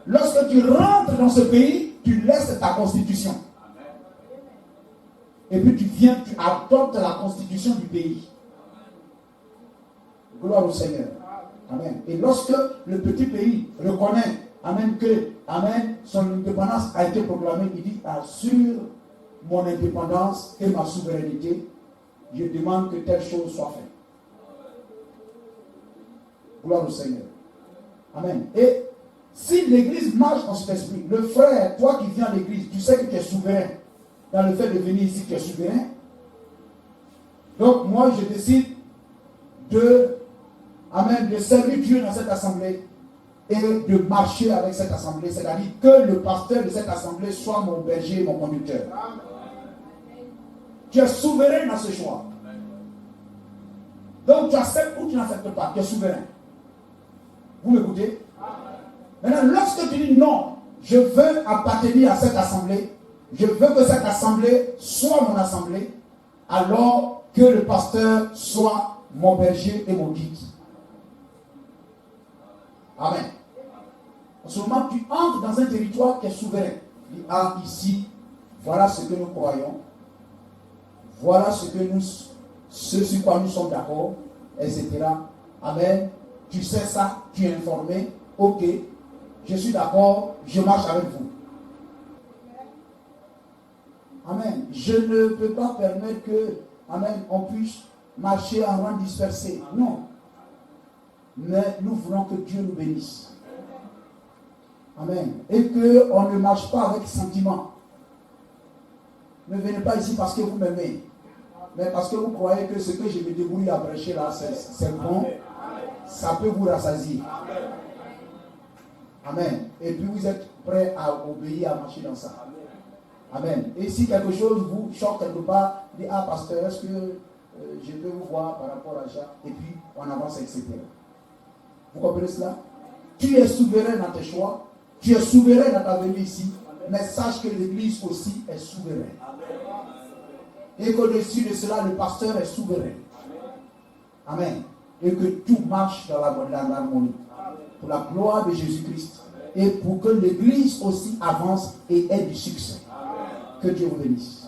Lorsque tu rentres dans ce pays, tu laisses ta constitution. Et puis tu viens, tu adoptes la constitution du pays. Gloire au Seigneur. Amen. Et lorsque le petit pays reconnaît, amen, que, amen, son indépendance a été proclamée, il dit, assure mon indépendance et ma souveraineté, je demande que telle chose soit faite. Gloire au Seigneur. Amen. Et si l'église marche en cet esprit, le frère, toi qui viens à l'église, tu sais que tu es souverain. Dans le fait de venir ici, tu es souverain. Donc moi, je décide de servir Dieu dans cette assemblée et de marcher avec cette assemblée. C'est-à-dire que le pasteur de cette assemblée soit mon berger et mon conducteur. Tu es souverain dans ce choix. Donc tu acceptes ou tu n'acceptes pas. Tu es souverain. Vous m'écoutez? Maintenant, lorsque tu dis non, je veux appartenir à cette assemblée, je veux que cette assemblée soit mon assemblée, alors que le pasteur soit mon berger et mon guide. Amen. En ce moment, tu entres dans un territoire qui est souverain. Tu dis, ici, voilà ce que nous croyons, voilà ce sur quoi nous sommes d'accord, etc. Amen. Tu sais ça, tu es informé, ok, je suis d'accord, je marche avec vous. Amen. Je ne peux pas permettre que, amen, on puisse marcher en rang dispersé. Non. Mais nous voulons que Dieu nous bénisse. Amen. Et qu'on ne marche pas avec sentiment. Ne venez pas ici parce que vous m'aimez, mais parce que vous croyez que ce que je me débrouille à prêcher là, c'est bon. Ça peut vous rassasier. Amen. Et puis vous êtes prêts à obéir, à marcher dans ça. Amen. Et si quelque chose vous choque quelque part, dites, pasteur, est-ce que je peux vous voir par rapport à ça? Et puis on avance, etc. Vous comprenez cela? Tu es souverain dans tes choix, tu es souverain dans ta venue ici, mais sache que l'église aussi est souveraine. Et qu'au-dessus de cela, le pasteur est souverain. Amen. Et que tout marche dans l'harmonie. Pour la gloire de Jésus-Christ. Et pour que l'église aussi avance et ait du succès. Que Dieu vous bénisse.